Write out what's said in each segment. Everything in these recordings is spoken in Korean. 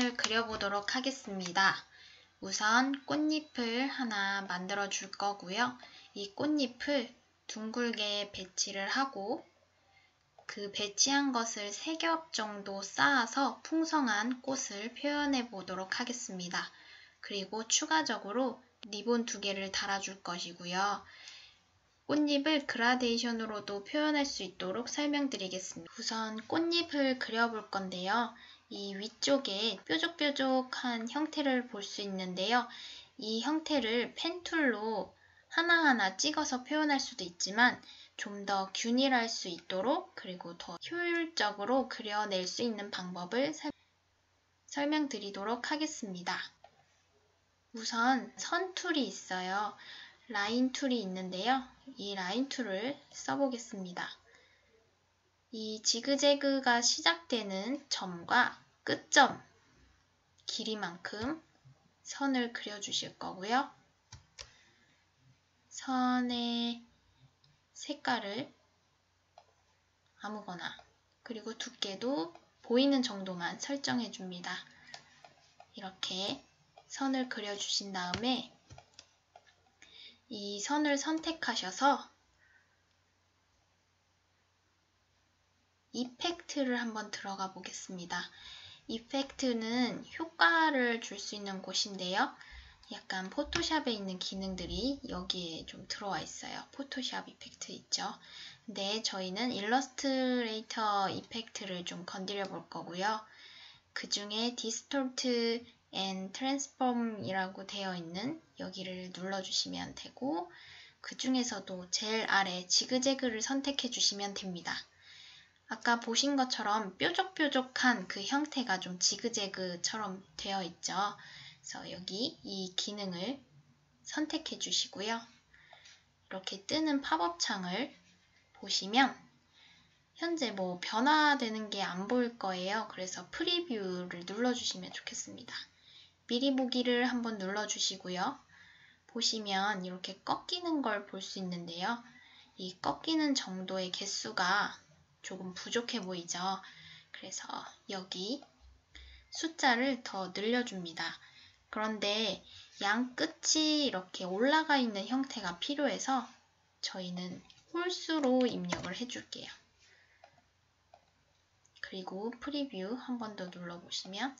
곡선을 그려보도록 하겠습니다. 우선 꽃잎을 하나 만들어 줄 거고요. 이 꽃잎을 둥글게 배치를 하고 그 배치한 것을 3겹 정도 쌓아서 풍성한 꽃을 표현해 보도록 하겠습니다. 그리고 추가적으로 리본 2개를 달아줄 것이고요. 꽃잎을 그라데이션으로도 표현할 수 있도록 설명드리겠습니다. 우선 꽃잎을 그려볼 건데요. 이 위쪽에 뾰족뾰족한 형태를 볼 수 있는데요. 이 형태를 펜툴로 하나하나 찍어서 표현할 수도 있지만 좀 더 균일할 수 있도록 그리고 더 효율적으로 그려낼 수 있는 방법을 설명드리도록 하겠습니다. 우선 선 툴이 있어요. 라인 툴이 있는데요. 이 라인 툴을 써보겠습니다. 이 지그재그가 시작되는 점과 끝점 길이만큼 선을 그려주실 거고요. 선의 색깔을 아무거나 그리고 두께도 보이는 정도만 설정해 줍니다. 이렇게 선을 그려주신 다음에 이 선을 선택하셔서 이펙트를 한번 들어가 보겠습니다. 이펙트는 효과를 줄 수 있는 곳인데요. 약간 포토샵에 있는 기능들이 여기에 좀 들어와 있어요. 포토샵 이펙트 있죠. 근데 저희는 일러스트레이터 이펙트를 좀 건드려 볼 거고요. 그 중에 디스톨트 앤 트랜스폼이라고 되어 있는 여기를 눌러주시면 되고 그 중에서도 제일 아래 지그재그를 선택해 주시면 됩니다. 아까 보신 것처럼 뾰족뾰족한 그 형태가 좀 지그재그처럼 되어 있죠. 그래서 여기 이 기능을 선택해 주시고요. 이렇게 뜨는 팝업 창을 보시면 현재 변화되는 게 안 보일 거예요. 그래서 프리뷰를 눌러주시면 좋겠습니다. 미리 보기를 한번 눌러주시고요. 보시면 이렇게 꺾이는 걸 볼 수 있는데요. 이 꺾이는 정도의 개수가 조금 부족해 보이죠. 그래서 여기 숫자를 더 늘려줍니다. 그런데 양 끝이 이렇게 올라가 있는 형태가 필요해서 저희는 홀수로 입력을 해줄게요. 그리고 프리뷰 한 번 더 눌러보시면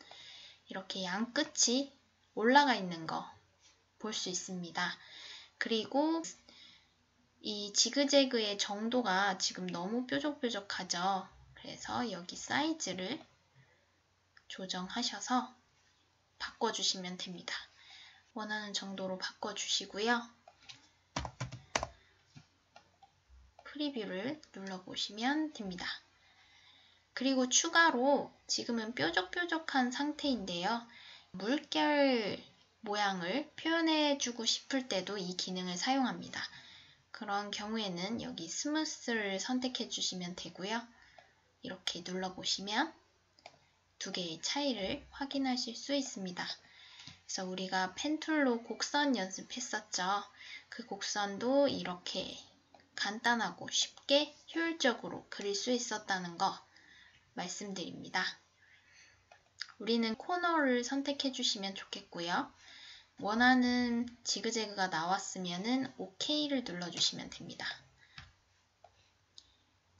이렇게 양 끝이 올라가 있는 거 볼 수 있습니다. 그리고 이 지그재그의 정도가 지금 너무 뾰족뾰족하죠. 그래서 여기 사이즈를 조정하셔서 바꿔주시면 됩니다. 원하는 정도로 바꿔주시고요. 프리뷰를 눌러보시면 됩니다. 그리고 추가로 지금은 뾰족뾰족한 상태인데요. 물결 모양을 표현해주고 싶을 때도 이 기능을 사용합니다. 그런 경우에는 여기 스무스를 선택해 주시면 되고요. 이렇게 눌러보시면 2개의 차이를 확인하실 수 있습니다. 그래서 우리가 펜툴로 곡선 연습했었죠. 그 곡선도 이렇게 간단하고 쉽게 효율적으로 그릴 수 있었다는 거 말씀드립니다. 우리는 코너를 선택해 주시면 좋겠고요. 원하는 지그재그가 나왔으면 OK를 눌러주시면 됩니다.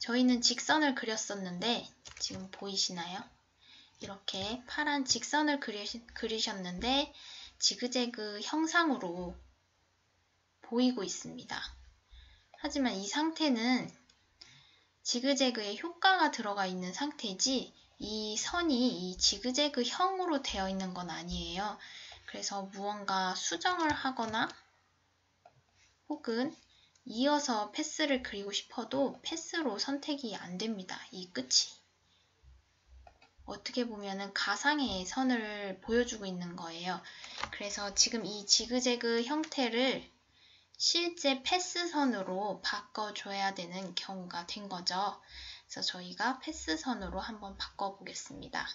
저희는 직선을 그렸었는데 지금 보이시나요? 이렇게 파란 직선을 그리셨는데 지그재그 형상으로 보이고 있습니다. 하지만 이 상태는 지그재그의 효과가 들어가 있는 상태지 이 선이 이 지그재그 형으로 되어 있는 건 아니에요. 그래서 무언가 수정을 하거나 혹은 이어서 패스를 그리고 싶어도 패스로 선택이 안 됩니다. 이 끝이. 어떻게 보면은 가상의 선을 보여주고 있는 거예요. 그래서 지금 이 지그재그 형태를 실제 패스선으로 바꿔줘야 되는 경우가 된 거죠. 그래서 저희가 패스선으로 한번 바꿔보겠습니다.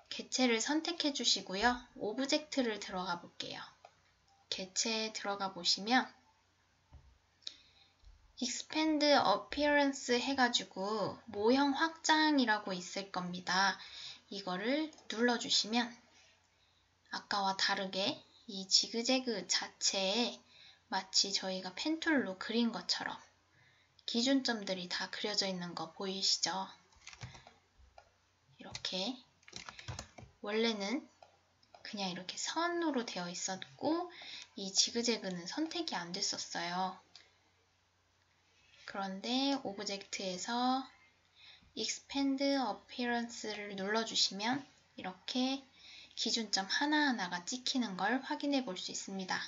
개체를 선택해 주시고요. 오브젝트를 들어가 볼게요. 개체에 들어가 보시면 Expand Appearance 해가지고 모형 확장이라고 있을 겁니다. 이거를 눌러주시면 아까와 다르게 이 지그재그 자체에 마치 저희가 펜툴로 그린 것처럼 기준점들이 다 그려져 있는 거 보이시죠? 이렇게 원래는 그냥 이렇게 선으로 되어 있었고 이 지그재그는 선택이 안 됐었어요. 그런데 오브젝트에서 Expand Appearance를 눌러주시면 이렇게 기준점 하나하나가 찍히는 걸 확인해 볼 수 있습니다.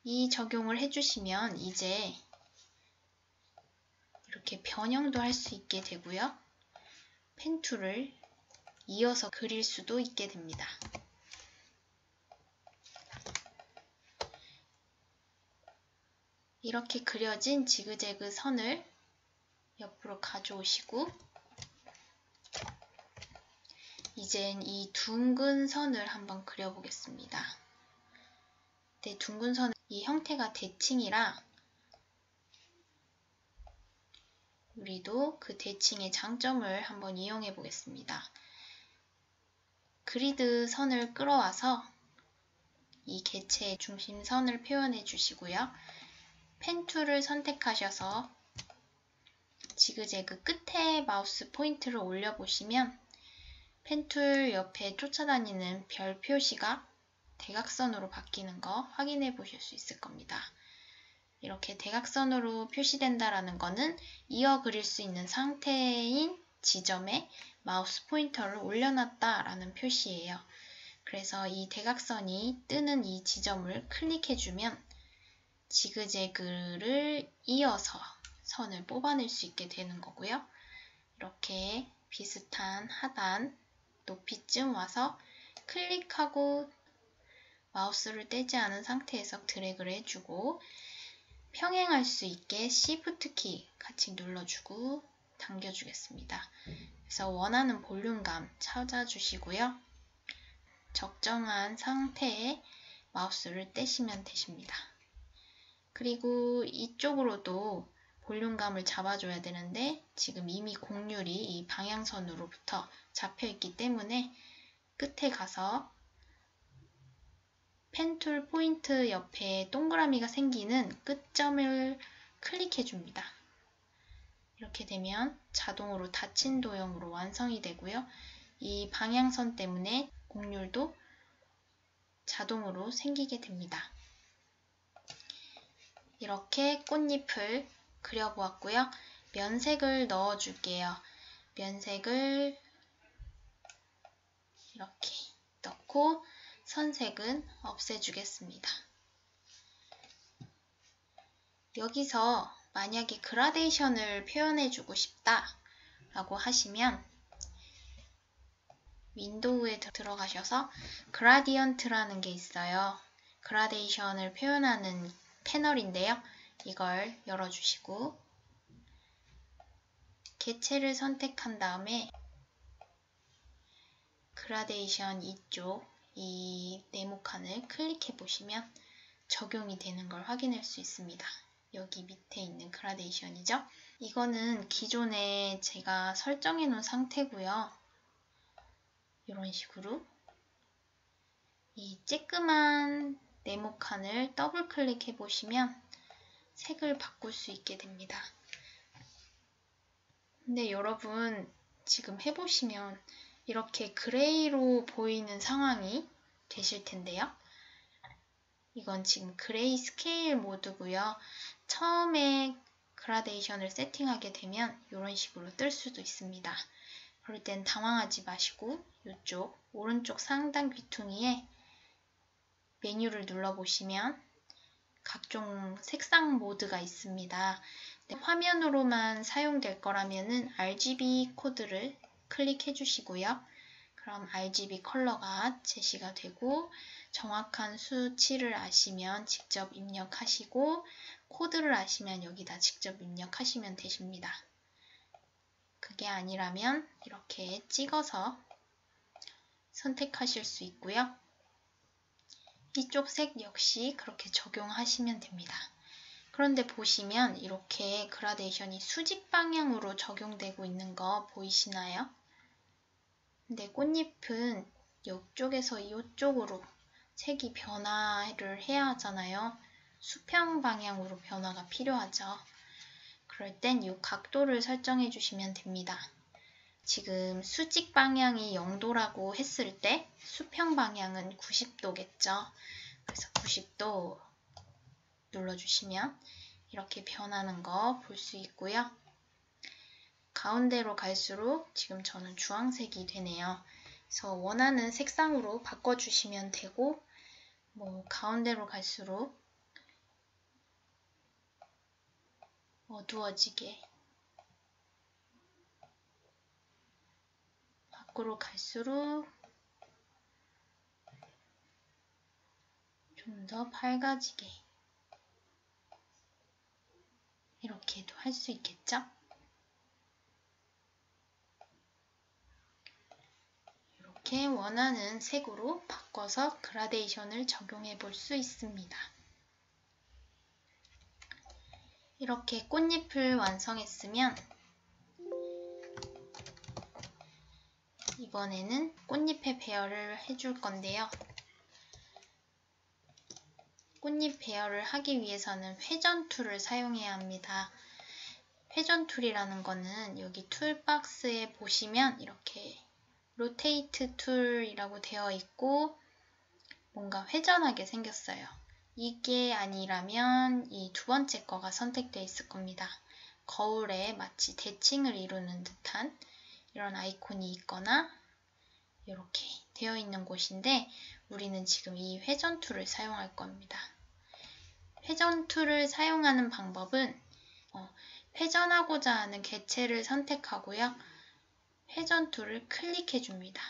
이 적용을 해주시면 이제 이렇게 변형도 할 수 있게 되고요. 펜툴을 이어서 그릴 수도 있게 됩니다. 이렇게 그려진 지그재그 선을 옆으로 가져오시고 이젠 이 둥근 선을 한번 그려보겠습니다. 네, 둥근 선은 이 형태가 대칭이라 우리도 그 대칭의 장점을 한번 이용해 보겠습니다. 그리드 선을 끌어와서 이 개체의 중심선을 표현해 주시고요. 펜툴을 선택하셔서 지그재그 끝에 마우스 포인트를 올려보시면 펜툴 옆에 쫓아다니는 별 표시가 대각선으로 바뀌는 거 확인해 보실 수 있을 겁니다. 이렇게 대각선으로 표시된다라는 거는 이어 그릴 수 있는 상태인 지점에 마우스 포인터를 올려놨다라는 표시예요. 그래서 이 대각선이 뜨는 이 지점을 클릭해주면 지그재그를 이어서 선을 뽑아낼 수 있게 되는 거고요. 이렇게 비슷한 하단 높이쯤 와서 클릭하고 마우스를 떼지 않은 상태에서 드래그를 해주고 평행할 수 있게 Shift 키 같이 눌러주고 당겨주겠습니다. 그래서 원하는 볼륨감 찾아주시고요. 적정한 상태에 마우스를 떼시면 되십니다. 그리고 이쪽으로도 볼륨감을 잡아줘야 되는데 지금 이미 곡률이 이 방향선으로부터 잡혀있기 때문에 끝에 가서 펜툴 포인트 옆에 동그라미가 생기는 끝점을 클릭해 줍니다. 이렇게 되면 자동으로 닫힌 도형으로 완성이 되고요. 이 방향선 때문에 곡률도 자동으로 생기게 됩니다. 이렇게 꽃잎을 그려보았고요. 면색을 넣어줄게요. 면색을 이렇게 넣고 선색은 없애주겠습니다. 여기서 만약에 그라데이션을 표현해주고 싶다 라고 하시면 윈도우에 들어가셔서 그라디언트라는 게 있어요. 그라데이션을 표현하는 패널인데요. 이걸 열어주시고 개체를 선택한 다음에 그라데이션 이쪽 이 네모칸을 클릭해 보시면 적용이 되는 걸 확인할 수 있습니다. 여기 밑에 있는 그라데이션이죠. 이거는 기존에 제가 설정해 놓은 상태고요. 이런 식으로 이 쬐끄만 네모칸을 더블 클릭해 보시면 색을 바꿀 수 있게 됩니다. 근데 여러분 지금 해보시면 이렇게 그레이로 보이는 상황이 되실 텐데요. 이건 지금 그레이 스케일 모드고요. 처음에 그라데이션을 세팅하게 되면 이런 식으로 뜰 수도 있습니다. 그럴 땐 당황하지 마시고 이쪽 오른쪽 상단 귀퉁이에 메뉴를 눌러보시면 각종 색상 모드가 있습니다. 화면으로만 사용될 거라면 RGB 코드를 클릭해 주시고요. 그럼 RGB 컬러가 제시가 되고 정확한 수치를 아시면 직접 입력하시고 코드를 아시면 여기다 직접 입력하시면 되십니다. 그게 아니라면 이렇게 찍어서 선택하실 수 있고요. 이쪽 색 역시 그렇게 적용하시면 됩니다. 그런데 보시면 이렇게 그라데이션이 수직 방향으로 적용되고 있는 거 보이시나요? 근데 꽃잎은 이쪽에서 이쪽으로 색이 변화를 해야 하잖아요. 수평 방향으로 변화가 필요하죠. 그럴 땐 이 각도를 설정해 주시면 됩니다. 지금 수직 방향이 0도라고 했을 때 수평 방향은 90도겠죠. 그래서 90도 눌러주시면 이렇게 변하는 거 볼 수 있고요. 가운데로 갈수록 지금 저는 주황색이 되네요. 그래서 원하는 색상으로 바꿔주시면 되고, 가운데로 갈수록 어두워지게, 밖으로 갈수록 좀 더 밝아지게, 이렇게도 할 수 있겠죠? 이렇게 원하는 색으로 바꿔서 그라데이션을 적용해 볼 수 있습니다. 이렇게 꽃잎을 완성했으면 이번에는 꽃잎의 배열을 해줄 건데요. 꽃잎 배열을 하기 위해서는 회전 툴을 사용해야 합니다. 회전 툴이라는 거는 여기 툴박스에 보시면 이렇게 로테이트 툴이라고 되어 있고 뭔가 회전하게 생겼어요. 이게 아니라면 이 두 번째 거가 선택되어 있을 겁니다. 거울에 마치 대칭을 이루는 듯한 이런 아이콘이 있거나 이렇게 되어 있는 곳인데 우리는 지금 이 회전 툴을 사용할 겁니다. 회전 툴을 사용하는 방법은 회전하고자 하는 개체를 선택하고요. 회전 툴을 클릭해 줍니다.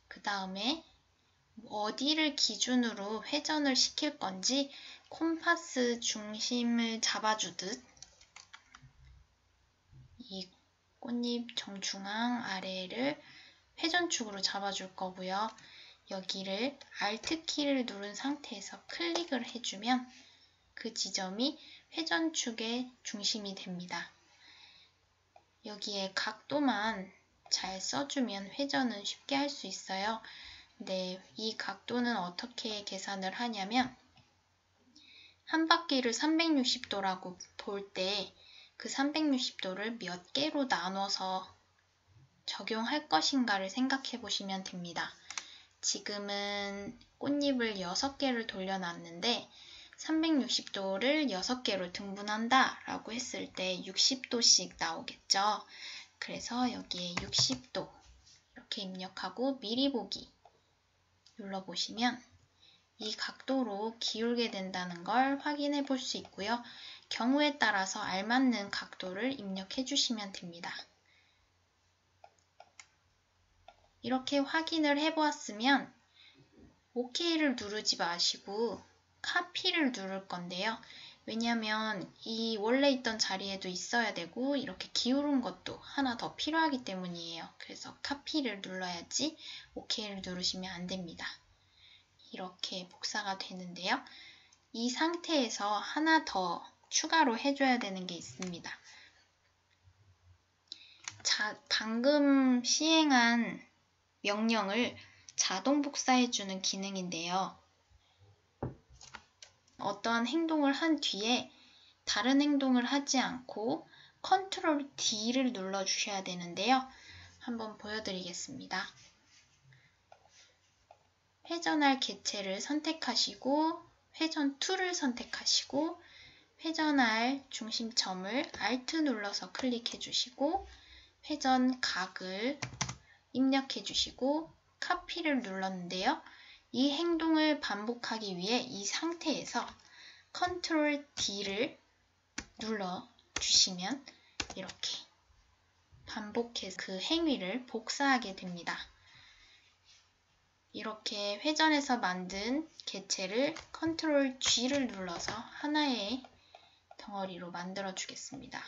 그 다음에 어디를 기준으로 회전을 시킬 건지 콤파스 중심을 잡아주듯 이 꽃잎 정중앙 아래를 회전축으로 잡아줄 거고요. 여기를 Alt키를 누른 상태에서 클릭을 해주면 그 지점이 회전축의 중심이 됩니다. 여기에 각도만 잘 써주면 회전은 쉽게 할 수 있어요. 근데 이 각도는 어떻게 계산을 하냐면 한 바퀴를 360도라고 볼 때 그 360도를 몇 개로 나눠서 적용할 것인가를 생각해 보시면 됩니다. 지금은 꽃잎을 6개를 돌려놨는데 360도를 6개로 등분한다 라고 했을 때 60도씩 나오겠죠. 그래서 여기에 60도 이렇게 입력하고 미리 보기 눌러보시면 이 각도로 기울게 된다는 걸 확인해 볼 수 있고요. 경우에 따라서 알맞는 각도를 입력해 주시면 됩니다. 이렇게 확인을 해보았으면 OK를 누르지 마시고 카피를 누를 건데요. 왜냐하면 이 원래 있던 자리에도 있어야 되고 이렇게 기울은 것도 하나 더 필요하기 때문이에요. 그래서 카피를 눌러야지 OK를 누르시면 안 됩니다. 이렇게 복사가 되는데요. 이 상태에서 하나 더 추가로 해줘야 되는 게 있습니다. 방금 시행한 명령을 자동 복사해주는 기능인데요. 어떠한 행동을 한 뒤에 다른 행동을 하지 않고 컨트롤 D를 눌러주셔야 되는데요. 한번 보여드리겠습니다. 회전할 개체를 선택하시고 회전 툴을 선택하시고 회전할 중심점을 Alt 눌러서 클릭해 주시고 회전 각을 입력해 주시고 카피를 눌렀는데요. 이 행동을 반복하기 위해 이 상태에서 컨트롤 D를 눌러 주시면 이렇게 반복해서 그 행위를 복사하게 됩니다. 이렇게 회전해서 만든 개체를 컨트롤 G를 눌러서 하나의 덩어리로 만들어 주겠습니다.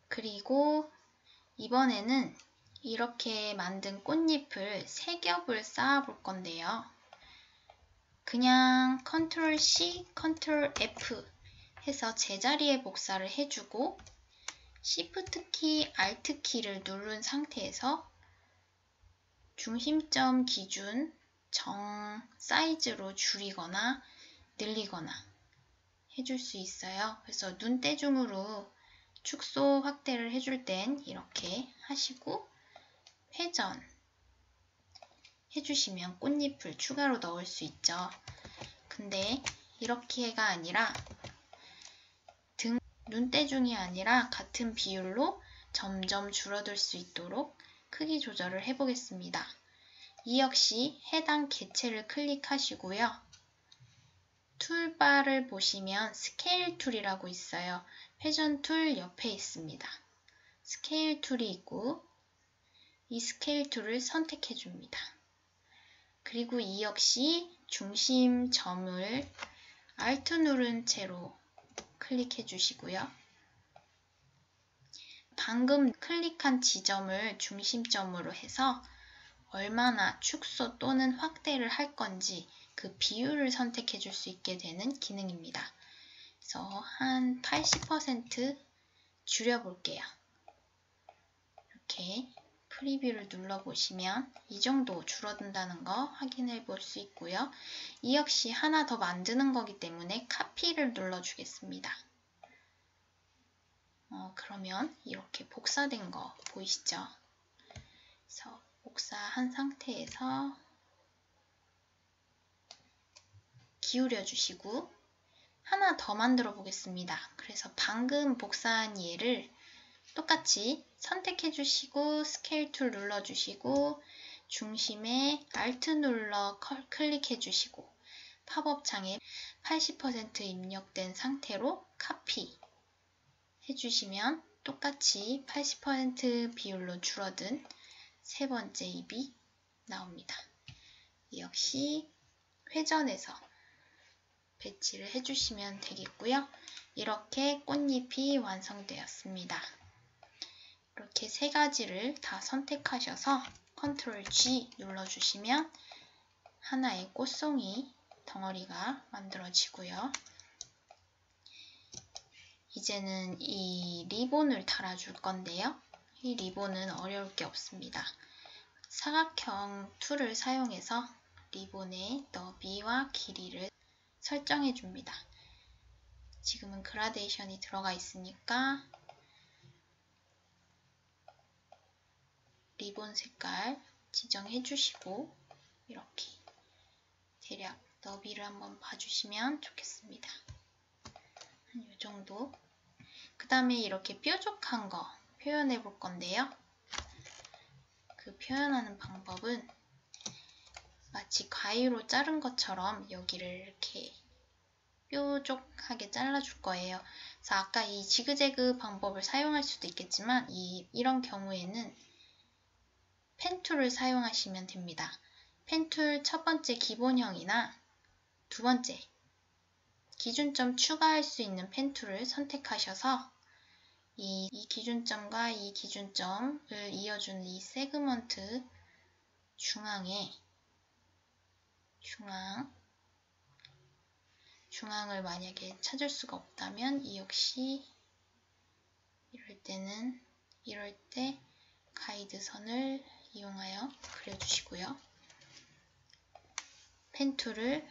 그리고 이번에는 이렇게 만든 꽃잎을 3겹을 쌓아 볼 건데요. 그냥 컨트롤 C, 컨트롤 F 해서 제자리에 복사를 해주고 Shift 키, Alt 키를 누른 상태에서 중심점 기준 정 사이즈로 줄이거나 늘리거나 해줄 수 있어요. 그래서 눈대중으로 축소 확대를 해줄 땐 이렇게 하시고 회전 해주시면 꽃잎을 추가로 넣을 수 있죠. 근데 이렇게가 아니라 눈대중이 아니라 같은 비율로 점점 줄어들 수 있도록 크기 조절을 해보겠습니다. 이 역시 해당 개체를 클릭하시고요. 툴바를 보시면 스케일 툴이라고 있어요. 회전 툴 옆에 있습니다. 스케일 툴이 있고 이 스케일 툴을 선택해 줍니다. 그리고 이 역시 중심점을 Alt 누른 채로 클릭해 주시고요. 방금 클릭한 지점을 중심점으로 해서 얼마나 축소 또는 확대를 할 건지 그 비율을 선택해 줄 수 있게 되는 기능입니다. 그래서 한 80% 줄여볼게요. 이렇게 프리뷰를 눌러보시면 이 정도 줄어든다는 거 확인해 볼 수 있고요. 이 역시 하나 더 만드는 거기 때문에 카피를 눌러주겠습니다. 그러면 이렇게 복사된 거 보이시죠? 그래서 복사한 상태에서 기울여 주시고 하나 더 만들어 보겠습니다. 그래서 방금 복사한 얘를 똑같이 선택해 주시고 스케일 툴 눌러 주시고 중심에 Alt 눌러 클릭해 주시고 팝업 창에 80% 입력된 상태로 카피 해주시면 똑같이 80% 비율로 줄어든 세 번째 잎이 나옵니다. 역시 회전해서 배치를 해주시면 되겠고요. 이렇게 꽃잎이 완성되었습니다. 이렇게 세 가지를 다 선택하셔서 Ctrl G 눌러주시면 하나의 꽃송이 덩어리가 만들어지고요. 이제는 이 리본을 달아줄 건데요. 이 리본은 어려울 게 없습니다. 사각형 툴을 사용해서 리본의 너비와 길이를 설정해 줍니다. 지금은 그라데이션이 들어가 있으니까 리본 색깔 지정해 주시고 이렇게 대략 너비를 한번 봐주시면 좋겠습니다. 한 이 정도. 그 다음에 이렇게 뾰족한 거 표현해 볼 건데요. 그 표현하는 방법은 마치 가위로 자른 것처럼 여기를 이렇게 뾰족하게 잘라줄 거예요. 그래서 아까 이 지그재그 방법을 사용할 수도 있겠지만 이런 경우에는 펜 툴을 사용하시면 됩니다. 펜 툴 첫 번째 기본형이나 두 번째 기준점 추가할 수 있는 펜 툴을 선택하셔서 이 기준점과 이 기준점을 이어주는 이 세그먼트 중앙을 만약에 찾을 수가 없다면 이 역시 이럴 때 가이드선을 이용하여 그려주시고요. 펜 툴을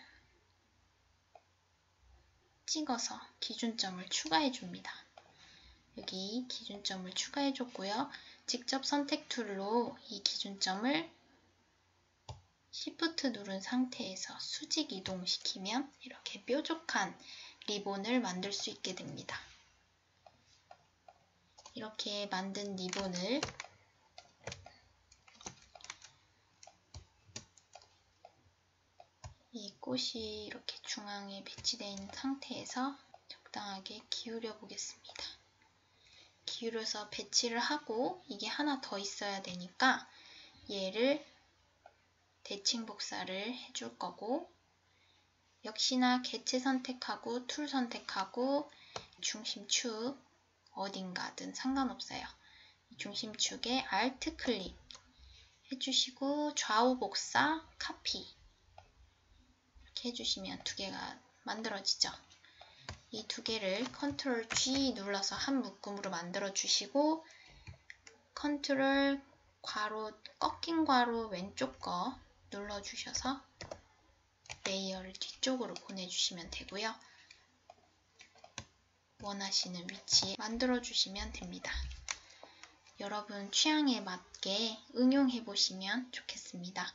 찍어서 기준점을 추가해 줍니다. 여기 기준점을 추가해 줬고요. 직접 선택 툴로 이 기준점을 Shift 누른 상태에서 수직 이동시키면 이렇게 뾰족한 리본을 만들 수 있게 됩니다. 이렇게 만든 리본을 이 꽃이 이렇게 중앙에 배치되어 있는 상태에서 적당하게 기울여 보겠습니다. 기울여서 배치를 하고 이게 하나 더 있어야 되니까 얘를 대칭 복사를 해줄 거고 역시나 개체 선택하고 툴 선택하고 중심축 어딘가든 상관없어요. 중심축에 Alt 클릭 해주시고 좌우 복사, 카피 이렇게 해주시면 두 개가 만들어지죠. 이 두 개를 컨트롤 G 눌러서 한 묶음으로 만들어 주시고 컨트롤 괄호 꺾인 괄호 왼쪽 거 눌러 주셔서 레이어를 뒤쪽으로 보내주시면 되고요. 원하시는 위치에 만들어 주시면 됩니다. 여러분 취향에 맞게 응용해 보시면 좋겠습니다.